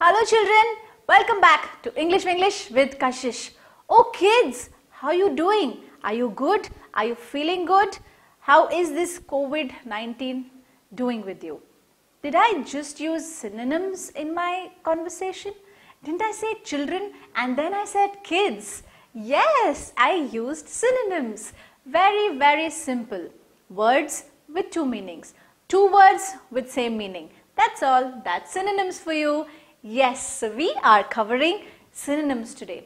Hello children, welcome back to English with Kashish. Oh kids, how you doing? Are you good? Are you feeling good? How is this COVID-19 doing with you? Did I just use synonyms in my conversation? Didn't I say children and then I said kids? Yes, I used synonyms. Very simple. Words with two meanings. Two words with same meaning. That's all. That's synonyms for you. Yes, so we are covering synonyms today.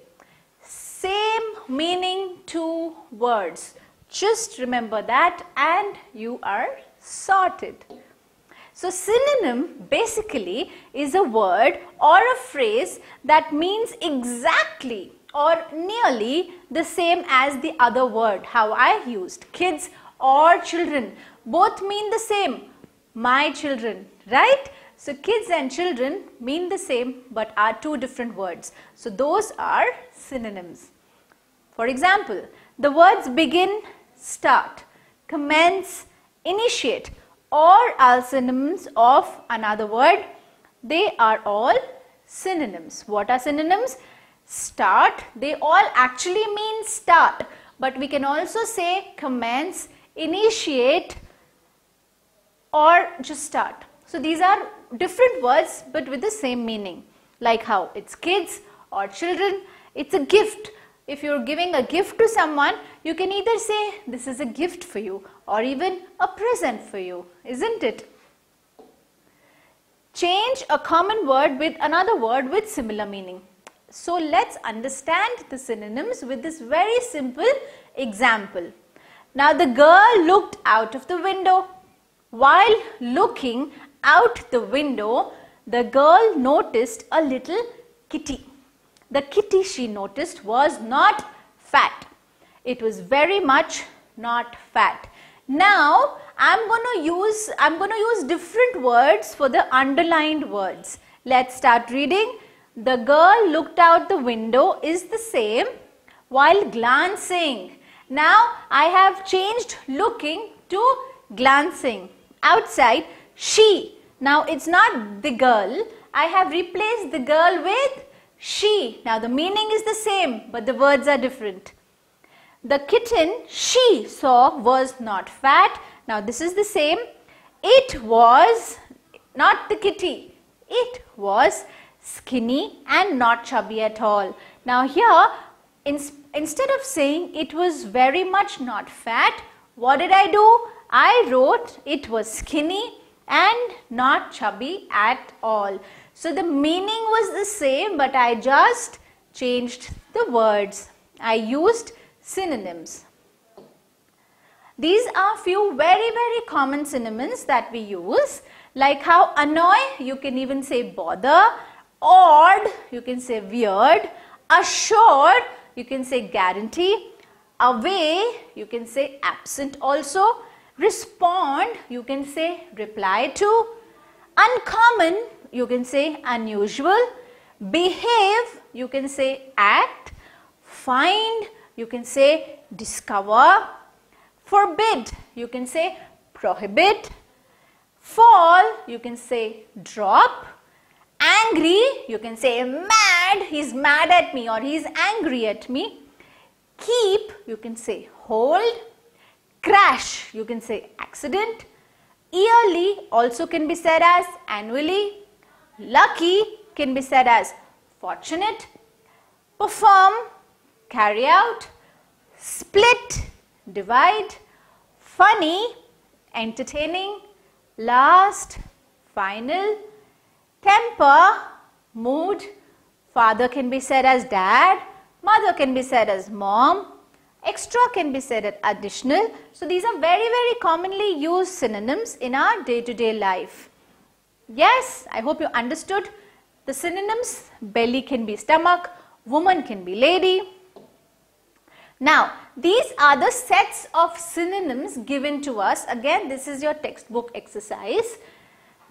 Same meaning, two words. Just remember that and you are sorted. So synonym basically is a word or a phrase that means exactly or nearly the same as the other word. How I used kids or children. Both mean the same. My children, right? So kids and children mean the same but are two different words. So those are synonyms. For example, the words begin, start, commence, initiate, or are synonyms of another word. They are all synonyms. What are synonyms? Start, they all actually mean start, but we can also say commence, initiate, or just start. So these are different words but with the same meaning. Like how it's kids or children, it's a gift. If you're giving a gift to someone, you can either say this is a gift for you or even a present for you, isn't it? Change a common word with another word with similar meaning. So let's understand the synonyms with this very simple example. Now the girl looked out of the window. While looking out the window, the girl noticed a little kitty. The kitty she noticed was not fat. It was very much not fat. Now I'm going to use different words for the underlined words. Let's start reading. The girl looked out the window is the same while glancing. Now I have changed looking to glancing. Outside, she. Now it's not the girl. I have replaced the girl with she. Now the meaning is the same but the words are different. The kitten she saw was not fat. Now this is the same. It was not the kitty. It was skinny and not chubby at all. Now here, instead of saying it was very much not fat, what did I do? I wrote it was skinny and not chubby at all. So the meaning was the same but I just changed the words. I used synonyms. These are few very common synonyms that we use, like how annoy, you can even say bother, odd, you can say weird, assured, you can say guarantee, away, you can say absent also, respond, you can say reply to, uncommon, you can say unusual, behave, you can say act, find, you can say discover, forbid, you can say prohibit, fall, you can say drop, angry, you can say mad, he's mad at me or he's angry at me, keep, you can say hold, crash, you can say accident, yearly also can be said as annually, lucky can be said as fortunate, perform, carry out, split, divide, funny, entertaining, last, final, temper, mood, father can be said as dad, mother can be said as mom, extra can be said as additional. So these are very commonly used synonyms in our day-to-day life. Yes, I hope you understood the synonyms. Belly can be stomach, woman can be lady. Now these are the sets of synonyms given to us. Again, this is your textbook exercise.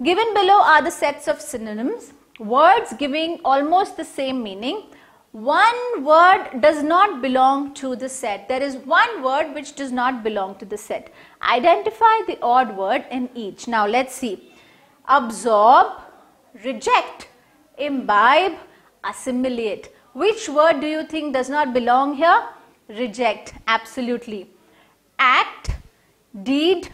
Given below are the sets of synonyms, words giving almost the same meaning. One word does not belong to the set. There is one word which does not belong to the set. Identify the odd word in each. Now let's see. Absorb, reject, imbibe, assimilate. Which word do you think does not belong here? Reject, absolutely. Act, deed,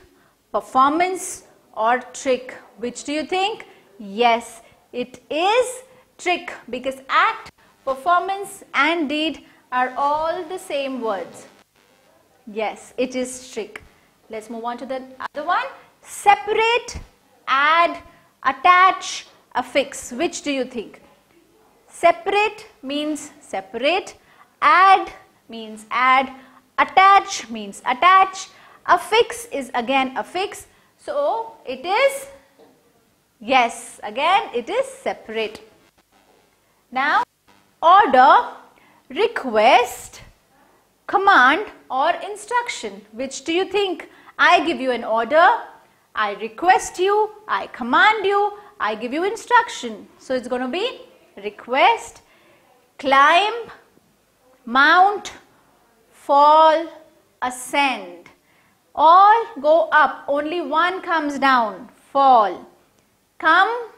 performance or trick. Which do you think? Yes, it is trick, because act, performance and deed are all the same words. Yes, it is trick. Let's move on to the other one. Separate, add, attach, affix. Which do you think? Separate means separate, add means add, attach means attach, affix is again affix. So it is, yes, again it is separate. Now order, request, command or instruction. Which do you think? I give you an order, I request you, I command you, I give you instruction. So it's going to be request, climb, mount, fall, ascend. All go up, only one comes down, fall. Come,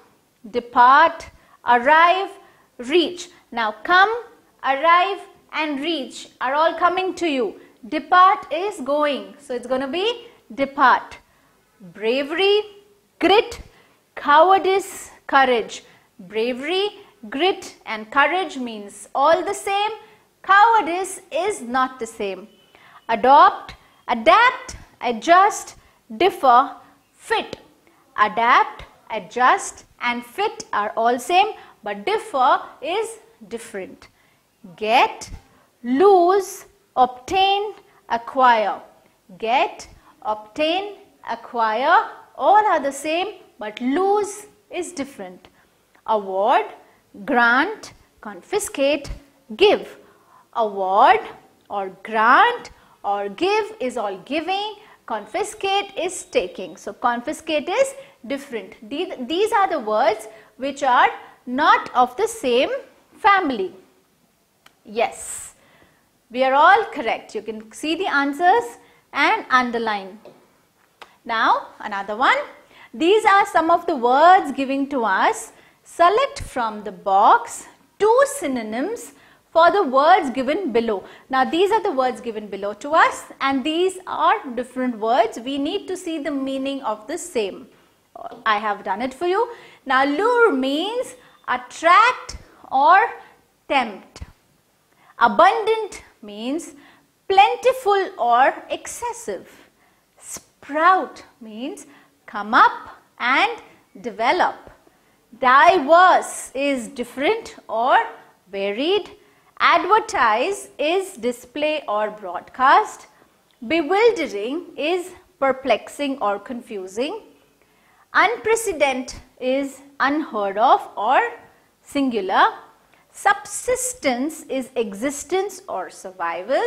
depart, arrive, reach. Now come, arrive and reach are all coming to you. Depart is going, so it's going to be depart. Bravery, grit, cowardice, courage. Bravery, grit and courage means all the same. Cowardice is not the same. Adopt, adapt, adjust, differ, fit. Adapt, adjust and fit are all same, but differ is different. Get, lose, obtain, acquire. Get, obtain, acquire, all are the same, but lose is different. Award, grant, confiscate, give. Award or grant or give is all giving, confiscate is taking. So confiscate is different. These are the words which are not of the same family. Yes, we are all correct. You can see the answers and underline. Now another one. These are some of the words given to us. Select from the box 2 synonyms for the words given below. Now these are the words given below to us and these are different words. We need to see the meaning of the same. I have done it for you. Now lure means attract or tempt. Abundant means plentiful or excessive. Sprout means come up and develop. Diverse is different or varied. Advertise is display or broadcast. Bewildering is perplexing or confusing. Unprecedented is unheard of or singular. Subsistence is existence or survival.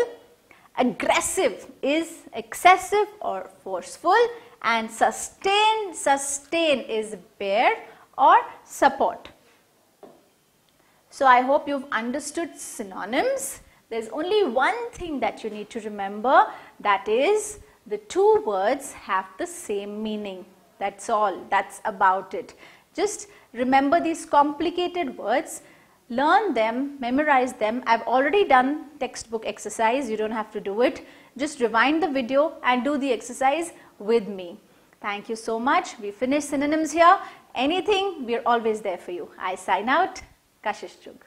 Aggressive is excessive or forceful. And sustain is bear or support. So I hope you've understood synonyms. There's only one thing that you need to remember, that is the 2 words have the same meaning. That's all. That's about it. Just remember these complicated words, learn them, memorize them. I've already done textbook exercise. You don't have to do it. Just rewind the video and do the exercise with me. Thank you so much. We finished synonyms here. Anything, we're always there for you. I sign out. Kashish Chugh.